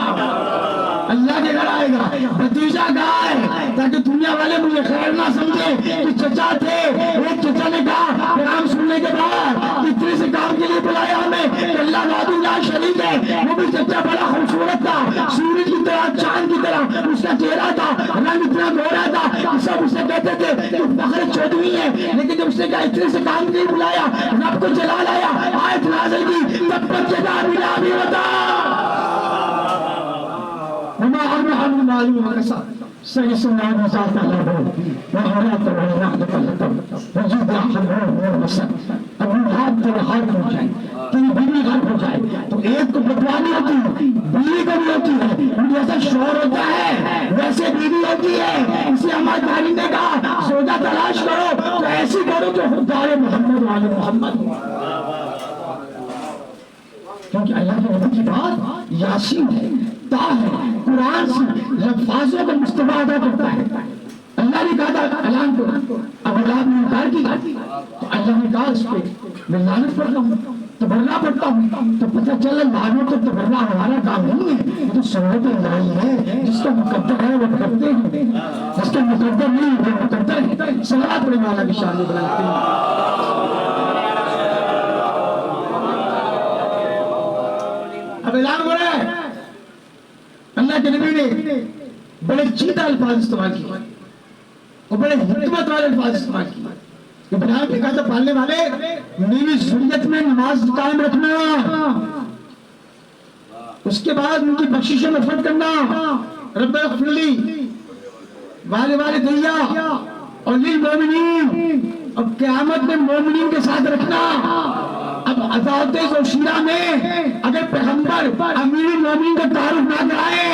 اللہ کے گھر آئے گا. بھتیجا کہا ہے تاکہ دنیا والے مجھے خیر نہ سمجھے کہ چچا تھے. ایک چچا نے کہا پیغام سننے کے بعد اتنے سے کام کے لیے بلایا ہمیں کہ اللہ وحدہ لا شریک ہے. وہ بھی چچا بڑا خوبصورت تھا، سورج کی طرح، چاند کی طرح اس کا چہرہ تھا، رنگ اتنا گورا تھا، سب اسے کہتے تھے کہ فخر چودھری ہے. لیکن جب اس نے کہا اتنے سے کام کے لیے بلایا، رب کو جلال آیا، آیت نازل کی، تب پر جزا بلا بھی ہوتا وما أرحم المعلوم وكسر سيسمع مساعد الله وأراد الرحمة والتوبة وجود أحد والمساء. اب ہاتھ تیرے ہاتھ ہو جائے، تیری بیوی غرب ہو جائے تو ایک کو بدوانی ہوتی ہے، بیوی کو بھی ہوتی ہے. جیسا شوہر ہوتا ہے ویسے بیوی ہوتی ہے. اسے ہمارے تعلیم نے کہا سودا تلاش کرو تو ایسی کرو جو خوددار محمد والے محمد، کیونکہ اللہ کے نبی کی بات یاسین ہے، تا ہے، قرآن سے لفظوں کا مصطفیٰ ادا کرتا ہے. اللہ نے کہا تھا اعلان کو، اب اللہ نے انکار کی تو اللہ نے کہا اس پہ میں لعنت پڑھتا ہوں، تبرہ پڑھتا ہوں. تو پتہ چلا لعنت تو تبرہ ہمارا کام نہیں ہے، یہ تو سنت الہی ہے. جس کا مقدر ہے وہ کرتے ہیں، جس کا مقدر نہیں وہ مقدر ہے. صلوات پڑھنے والا کی شان میں بناتے ہیں. اب اعلان ہو رہا ہے. اللہ کے نبی نے بڑے چیدہ الفاظ استعمال کیے اور بڑے حکمت والے الفاظ استعمال کیے. ابراہیم نے کہا تھا پالنے والے میری ذریت میں نماز قائم رکھنا، اس کے بعد ان کی بخشش و مغفرت کرنا. رب اغفر لی والدیا اور للمومنین، اور قیامت میں مومنین کے ساتھ رکھنا. اب عدالت زوشیرہ میں اگر پیغمبر امیر المومنین کا تعارف نہ کرائے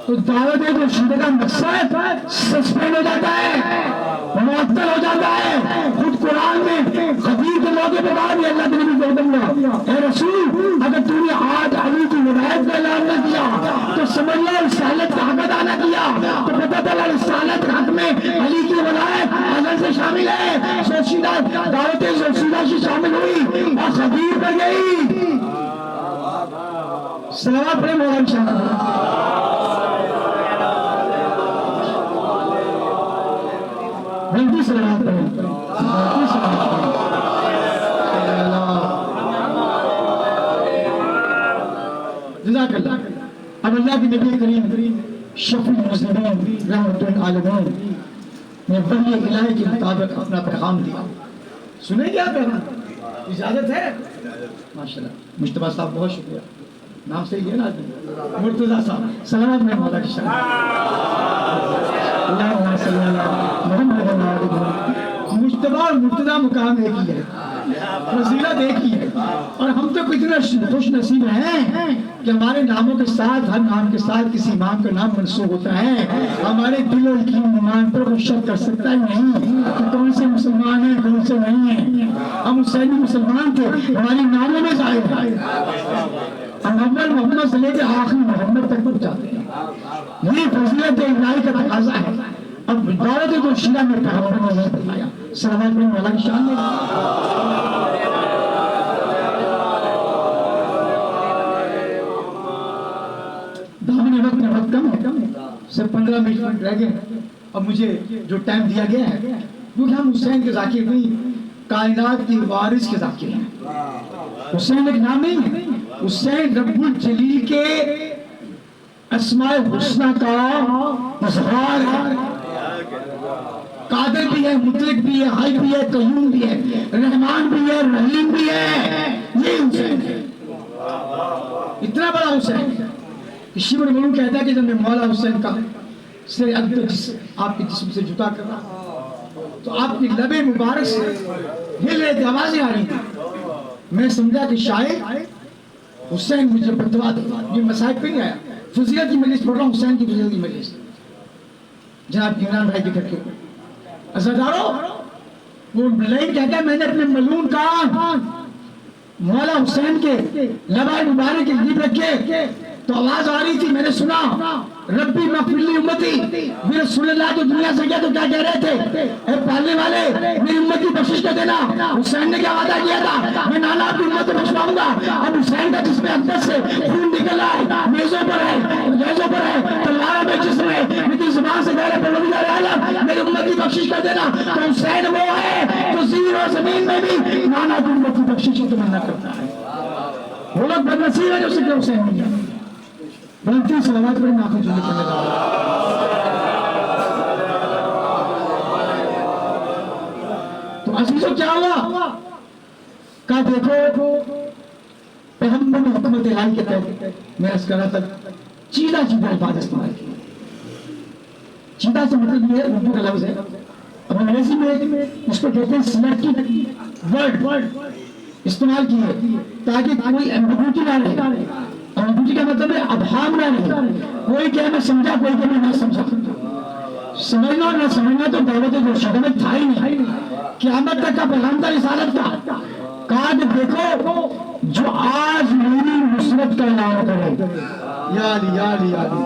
تو دعوت زوشیرہ کا مقصد سسپینڈ ہو جاتا ہے، معطل ہو جاتا ہے. خود قرآن میں خبیر کے موقع پہ کہا بھی اللہ کے نبی کو حکم دیا اے رسول اگر تو نے آج علی کی ولایت کا اعلان نہ کیا تو سمجھ لو رسالت کا حق ادا نہ کیا. تو پتہ چلا رسالت حق میں علی کی ولایت اذن سے شامل ہے. زوشیرہ دعوت زوشیرہ سے شامل ہوئی اور خبیر پر گئی. صلوات پڑھیں مولانا شاہ. جلدی صلوات پڑھیں، جلدی صلوات پڑھیں. جزاک اللہ. اب اللہ کے نبی کریم شفیع المذنبین رحمۃ للعالمین میں وحی الہی کے مطابق اپنا پیغام دیا. سنیں گے آپ پیغام؟ اجازت ہے؟ ماشاءاللہ. مجتبیٰ صاحب بہت شکریہ. نام صحیح ہے نا؟ مرتضیٰ صاحب. سلامت میں مولا کی شان. اللہم صلی اللہ محمد و آل محمد. مجتبیٰ اور مرتضیٰ مقام ایک ہی ہے, فضیلت ایک ہی ہے. اور ہم تو کتنا خوش نصیب ہیں کہ ہمارے ناموں کے ساتھ, ہر نام کے ساتھ کسی امام کا نام منسوب ہوتا ہے. ہمارے دل اور یقین ایمان پر کوئی شک کر سکتا ہی نہیں کہ کون سے مسلمان ہیں کون سے نہیں ہیں. ہم حسینی مسلمان تھے, ہماری ناموں میں ظاہر ہے. ہم اول محمد سے لے کے آخری محمد تک پہنچاتے ہیں. یہ فضیلت الہی کا تقاضا ہے. اب دولت کو شیعہ میں پیغمبر نے نہیں بتایا. سلامت میں مولا کی شان ہے. دامن وقت میں وقت کم ہے, صرف 15 منٹ رہ گئے. اب مجھے جو ٹائم دیا گیا ہے, کیونکہ ہم حسین کے ذاکر نہیں, کائنات کی وارث کے ذاکر ہیں. حسین ایک نام نہیں ہے, حسین رب الجلیل کے اسماء الحسنہ کا اظہار ہے. قادر بھی ہے, مطلق بھی ہے, حی بھی ہے, قیوم بھی ہے, رحمان بھی ہے, رحیم بھی ہے. یہ حسین ہے, اتنا بڑا حسین. شیور ملون کہتا ہے کہ جب میں مولا حسین کا سر آپ کے جسم سے جدا کر رہا تو آپ کی لب مبارک سے ہل رہے تھے, آوازیں آ رہی تھی. میں سمجھا کہ شاید حسین مجھے بتوا دے. یہ مسائل پہ نہیں آیا, فضیلت کی مجلس پڑھ رہا ہوں, حسین کی فضیلت کی مجلس. جناب عمران بھائی کے گھر کے عزادارو, وہ لائن کہتا ہے میں نے اپنے ملون کا مولا حسین کے لبائے مبارک کے قریب رکھے تو آواز آ رہی تھی. میں نے سنا ربی مغفر لی امتی, میرے رسول اللہ جو دنیا سے گیا تو کیا کہہ رہے تھے, اے پالنے والے میری امت کی بخشش کر دینا. حسین نے کیا وعدہ کیا تھا, میں نانا آپ کی امت کو بخشواؤں گا. اب حسین کا جس میں اندر سے خون نکل رہا ہے, میزوں پر ہے, جیزوں پر ہے, تلواروں میں جسم ہے, میری زبان سے کہہ رہے پروردگار عالم میری امت کی بخشش کر دینا. تو حسین وہ ہے جو زمین و زمین میں بھی نانا کی امت کی بخشش کی تمنا کرتا ہے. وہ لوگ بدنصیب ہے جو سکے حسین نہیں جانے. بلکہ سلامات پر ناخن جلے کرنے کا تو عزیزوں کیا ہوا کہا دیکھو پیغمبر نے حکمت الہی کے تحت میں اس کرا تک چیدہ الفاظ استعمال کیے. چیدہ سے مطلب یہ اردو کا لفظ ہے, اب انگریزی میں اس کو کہتے ہیں سلیکٹڈ ورڈ استعمال کیے تاکہ کوئی ایمبیگوٹی نہ رہے. ایمبیگوٹی کا مطلب ہے ابہام نہ رہے, کوئی کہ میں سمجھا کوئی کہ میں نہ سمجھا. سمجھنا اور نہ سمجھنا تو دعوت مرشدہ میں تھا ہی نہیں. قیامت تک کا پیغام تھا رسالت کا. کہا کہ دیکھو جو آج میری نصرت کا اعلان کرے, یا علی یا علی یا علی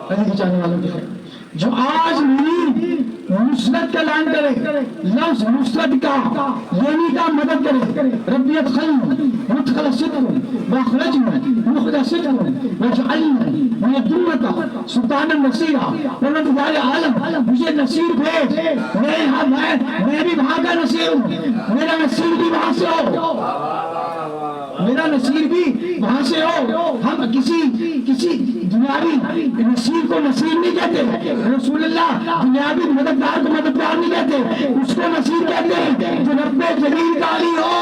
علی کے چاہنے والوں کے خیر, جو آج میری نصرت کا اعلان کرے, لفظ نصرت کا یعنی کا مدد کرے. ربی ادخلنی مدخل صدق واخرجنی مخرج صدق واجعلنی من لدنک سلطانا نصیرا. پروردگار عالم مجھے نصیر بھیج, میں بھی وہاں کا نصیر ہوں, میرا نصیر بھی وہاں سے ہو, میرا نصیر بھی وہاں سے ہو. ہم کسی دنیاوی نصیر کو نصیر نہیں کہتے, رسول اللہ دنیاوی مددگار کو مددگار نہیں کہتے, اس کو نصیر کہتے ہیں جو رب جلیل کا علی ہو,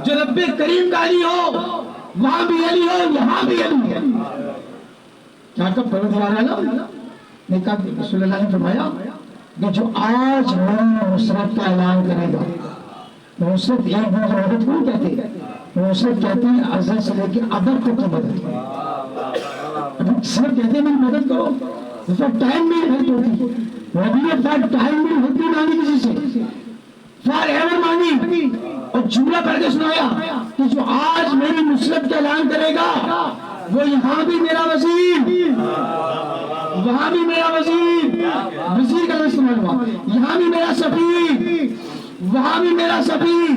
جو رب کریم کا علی ہو. وہاں بھی علی ہو, یہاں بھی علی ہے. کیا کب پروردگار عالم نے کہا, رسول اللہ نے فرمایا کہ جو آج میری نصرت کا اعلان کرے گا. نصرت ایک دوسرے مدد کون کہتے ہیں, نصرت کہتے ہیں ازل سے لے کے ابد تک کی مدد. صرف کہتے ہیں میری مدد کرو, ٹائم میں ہیلپ ہوتی. نبی نے ٹائم میں ہیلپ نہیں مانگی کسی سے, فار ایور مانگی, اور جملہ پڑھ کے سنایا کہ جو آج میری نصرت کا اعلان کرے گا وہ یہاں بھی میرا وزیر, وہاں بھی میرا وزیر, وزیر کا استعمال ہوا, یہاں بھی میرا سفیر, وہاں بھی میرا سفیر,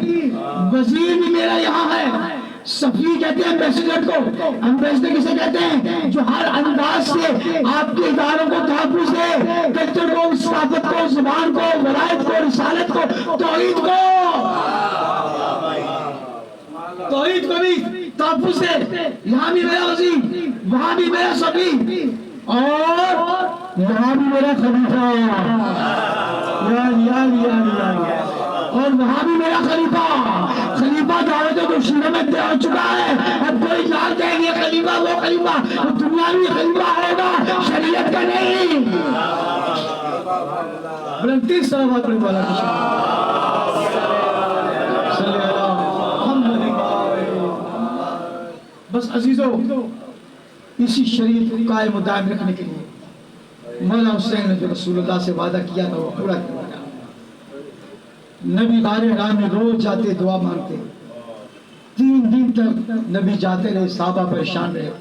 وزیر بھی میرا یہاں ہے. سفیر کہتے ہیں ایمبیسیڈر کو. ایمبیسیڈر کسے کہتے ہیں جو ہر انداز سے آپ کے اداروں کو تحفظ دے, کلچر کو, ثقافت کو, زبان کو, ولایت کو, رسالت کو, توحید کو بھی تحفظ دے. یہاں بھی میرا وزیر, وہاں بھی میرا سفیر, اور یہاں بھی میرا خلیفہ، اور وہاں بھی میرا خلیفہ دعوت کو شروع میں دے چکا ہے. اب کوئی جان کہ یہ خلیفہ وہ خلیفہ، دنیاوی خلیفہ ہوگا، شریعت کا نہیں. بلندی صلوات پڑھنے والا بس عزیزو، اسی شریعت کو قائم و دائم رکھنے کے لیے مولا حسین نے جو رسول اللہ سے وعدہ کیا تھا وہ پورا کروایا. نبی غار حرا میں روز جاتے دعا مانگتے، 3 دن تک نبی جاتے رہے، صحابہ پریشان رہے.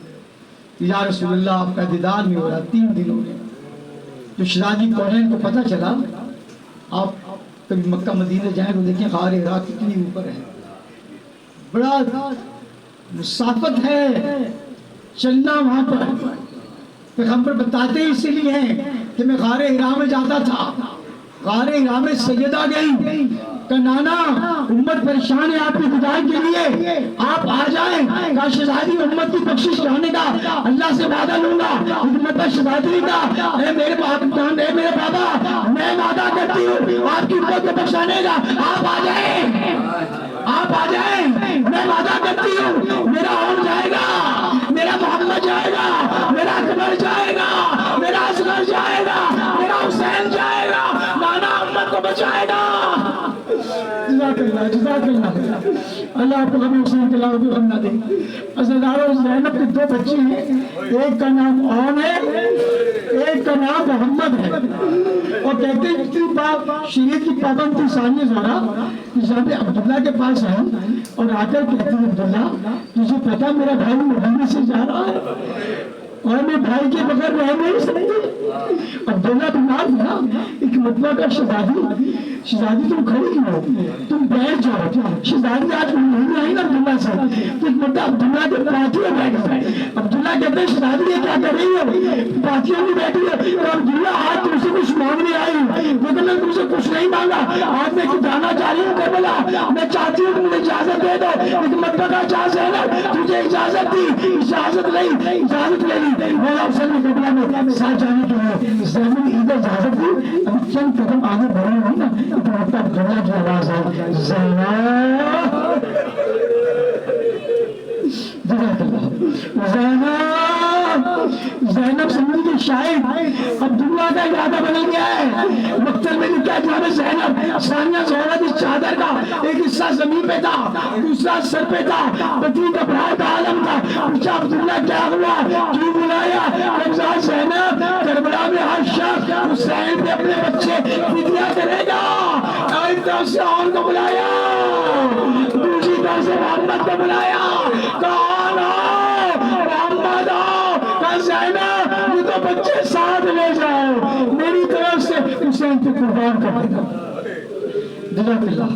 یا رسول اللہ آپ کا دیدار نہیں ہو رہا، 3 دن ہو گئے. جو شہزادی کونین کو پتہ چلا، آپ کبھی مکہ مدینہ جائیں تو دیکھیں غار حرا کتنی اوپر ہے، بڑا مسافت ہے چلنا وہاں پر. پیغمبر بتاتے اسی لیے ہیں کہ میں غار حرا میں جاتا تھا، غار حرا میں سیدہ گئی کہ نانا امت پریشان ہے آپ کی خدائی کے لیے، آپ آ جائیں. کہا شہزادی امت کی بخشش کرنے کا اللہ سے وعدہ لوں گا. امت پر شہزادی کا اے میرے بابا میں وعدہ کرتی ہوں آپ کی امت کو بخشانے کا، آپ آ جائیں، آپ آ جائیں. میں وعدہ کرتی ہوں میرا عمر جائے گا، میرا محمد جائے گا، میرا اکبر جائے گا، میرا اصغر جائے گا، میرا حسین جائے گا، نانا امت کو بچائے گا. جزاک اللہ، جزاک اللہ. اللہ آپ کو غم حسین کے علاوہ بھی غم نہ دے. عزیزانو، زینب کے 2 بچے ہیں، ایک کا نام عون ہے، ایک کا نام محمد ہے. اور کہتے ہیں جتنی بات شریعت کی پابندی ثانیہ زہرا جناب عبداللہ کے پاس آئیں اور آ کر کہتے ہیں عبداللہ تجھے پتا میرا بھائی مدینے سے جا رہا ہے اور میں بھائی کے بغیر رہ نہیں سکتی. عبداللہ بیمار تھا. ایک مرتبہ کا شہزادی تم کھڑی کیوں ہو، تم بیٹھ جاؤ. شہزادی آج نہیں آئی نا عبداللہ سے، تو ایک مرتبہ عبداللہ کے پاتی میں بیٹھ گئے. عبداللہ کہتے ہیں شہزادی یہ کیا کر رہی ہے، پاتیوں میں بیٹھی ہے. اور عبداللہ آج تم سے کچھ مانگنے آئی، لیکن میں تم سے کچھ نہیں مانگا. آج میں جانا چاہ رہی ہوں کربلا، میں چاہتی ہوں کہ مجھے اجازت دے دو. ایک مرتبہ کا اجازت ہے نا، تجھے اجازت دی، اجازت نہیں، اجازت لے لی. مولا حسین نے کربلا میں ساتھ جانے کے لیے زینب نے ادھر اجازت دی. ابھی چند قدم آگے بڑھے نہیں نا، ایک مرتبہ عبداللہ کی آواز آئی، زینب، زینب سمجھ کے شاید عبداللہ کا ارادہ بدل گیا ہے. مقتل میں لکھا جناب زینب ثانیہ زہرا کی چادر کا ایک حصہ زمین پہ تھا، دوسرا سر پہ تھا، بدری کا بھائی کا عالم تھا. پوچھا عبداللہ کیا ہوا، کیوں بلایا؟ رمضان زینب کربلا میں ہر شخص حسین پہ اپنے بچے فدیہ کرے گا. ایک طرف سے عون کو بلایا، دوسری طرف سے محمد کو بلایا. کون ہو؟ محمد ہو. کہا زینب یہ تو بچے ساتھ لے جاؤ، میری طرف سے حسین پہ قربان کر دینا. جزاک اللہ،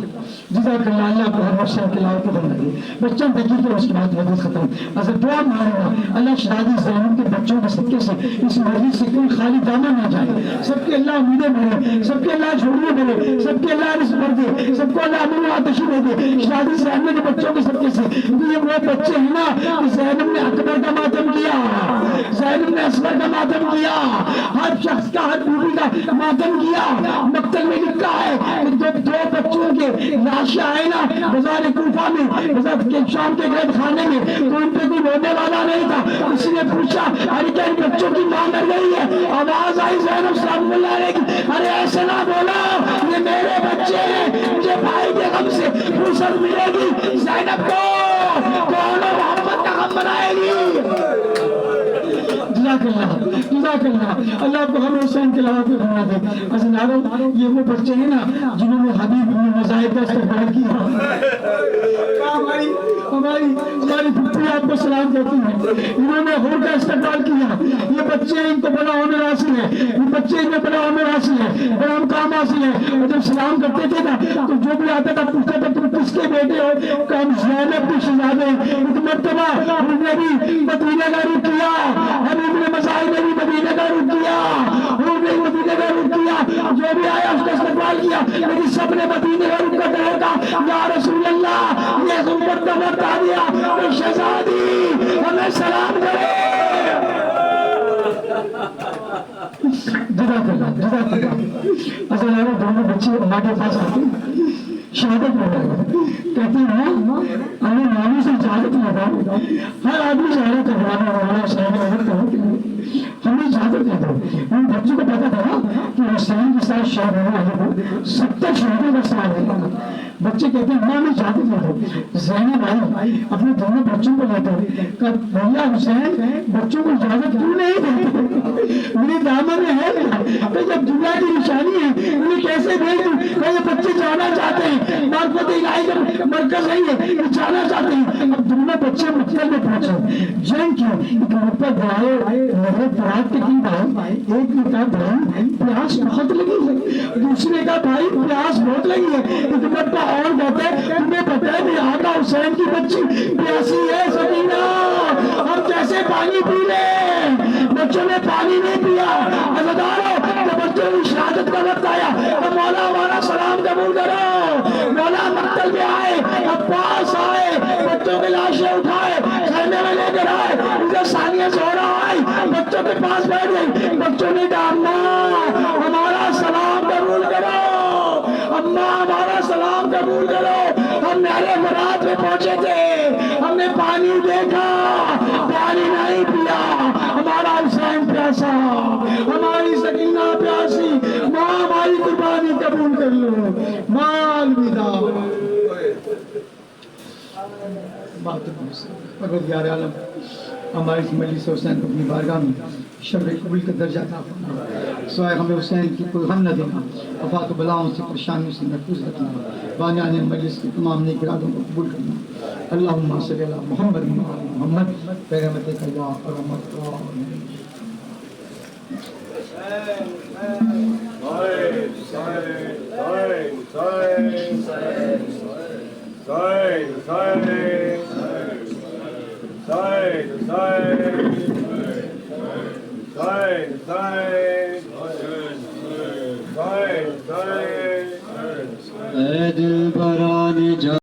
جزاک اللہ. اللہ کو ہر حسین کے علاوہ کو بنا دے. بچوں تکی کے اس کے بعد حدیث ختم. اگر دعا مانگا اللہ شہزادی زینب کے بچوں کے صدقے سے اس مجلس سے کوئی خالی دامن نہ جائے. سب کے اللہ امیدیں بھرے، سب کے اللہ جھوڑیاں بھرے، سب کے اللہ رزق بھر دے، سب کو اللہ امن و آتشی دے دے. شہزادی زینب کے بچوں کے صدقے سے یہ وہ بچے ہیں نا کہ زینب نے اکبر کا ماتم کیا، زینب نے اصغر کا ماتم کیا، ہر شخص کا ہر بیوی کا ماتم کیا. مقتل میں لکھا ہے کہ 2 بچوں کے لاشیں آئے نا بازار کوفہ میں، بازار کے شام کے گرد خانے میں، تو ان پہ کوئی رونے والا نہیں تھا. کسی نے پوچھا ارے کیا ان بچوں کی ماں مر گئی ہے؟ آواز آئی زینب سلام اللہ علیہ کی، ارے ایسے نہ بولا، یہ میرے بچے ہیں، مجھے بھائی کے غم سے فرصت ملے گی. زینب کو کون محمد کا غم بنائے گی. جزاک اللہ، جزاک اللہ. اللہ آپ کو ہم حسین کے علاوہ پہ بنا دے. عزیزانو، یہ وہ بچے ہیں نا جنہوں نے حبیب بن مظاہر کا استقبال کیا. ہماری پھپھی آپ کو سلام کرتی ہیں، انہوں نے حور کا استقبال کیا. یہ بچے ان کو بڑا عمر حاصل ہے، یہ بچے ان میں بڑا عمر حاصل ہے، بڑا مقام حاصل ہے. اور جب سلام کرتے تھے نا تو جو بھی آتا تھا پوچھتا تھا تم کس کے بیٹے ہو؟ کہ ہم زینب کے شہزادے. ایک مرتبہ انہوں نے بھی مدینہ کا رخ کیا، حبیب نے مظاہر نے بھی مدینہ کا رخ کیا، انہوں نے مدینہ کا رخ کیا. جو بھی آیا اس کا استقبال کیا، لیکن سب نے مدینہ کا رخ کرتے ہوئے کہا یا رسول اللہ یہ امت کا وقت آ گیا، شہزادی ہمیں سلام کرے. اصل ہے دونوں بچے ماں کے پاس آتے شہادت میں کہتے ہیں ہمیں ناموں سے اجازت لگا ہر آدمی شہادت کروانا والا حسین عمر کرنے کے لیے ہمیں اجازت دے دو. ان بچوں کو پتا تھا کہ حسین کے ساتھ شہید ہونے والے کو 70 شہیدوں کا ساتھ ہے. بچے کہتے ہیں ہمیں اجازت دے دو. زینب بھائی اپنے دونوں بچوں کو لے کر بھیا حسین بچوں کو اجازت کیوں نہیں دیتے؟ میرے دامن میں ہے کہ جب دنیا کی نشانی ہے انہیں کیسے بھیج دوں؟ یہ بچے جانا چاہتے ہیں معرفت الہی کا مرکز نہیں ہے یہ جانا چاہتے ہیں. اب دونوں بچے مقتل میں پہنچے جنگ کی ایک مرتبہ گائے نظر فرات کے کی بھائی ایک نے کہا بھائی پیاس بہت لگی ہے دوسرے کا بھائی پیاس بہت لگی ہے ایک مرتبہ اور کہتے ہیں تمہیں پتہ ہے میرے آقا حسین کی بچی پیاسی ہے سکینہ ہم کیسے پانی پی لیں؟ بچوں نے پانی نہیں پیا. عزادارو جب بچوں کی شہادت کا وقت آیا تو مولا ہمارا سلام قبول کرو. مولا مقتل میں آئے عباس آئے بچوں کی لاشیں اٹھائے خیمے میں لے کر آئے ادھر ثانیہ زہرا آئی بچوں کے پاس بیٹھ گئی. بچوں نے کہا اماں ہمارا سلام قبول کرو اماں ہمارا سلام قبول کرو. ہم نہر فرات میں پہنچے تھے ہم نے پانی دیکھا پانی نہیں پیا ہمارا حسین پیاسا ہماری سکینہ پیاسی ماں ہماری قربانی قبول کر لو. ماں الوداع. پروردگار عالم ہماری اس مجلس حسین کو اپنی بارگاہ میں شرف قبول کا درجہ عطا فرما. سوائے ہمیں حسین کی کوئی غم نہ دینا. آفات و بلاؤں سے پریشانیوں سے محفوظ رکھنا. بانیان مجلس کی تمام نیک ارادوں کو قبول کرنا. اللہم صلی علی محمد محمد برحمتک یا ارحم الراحمین. دل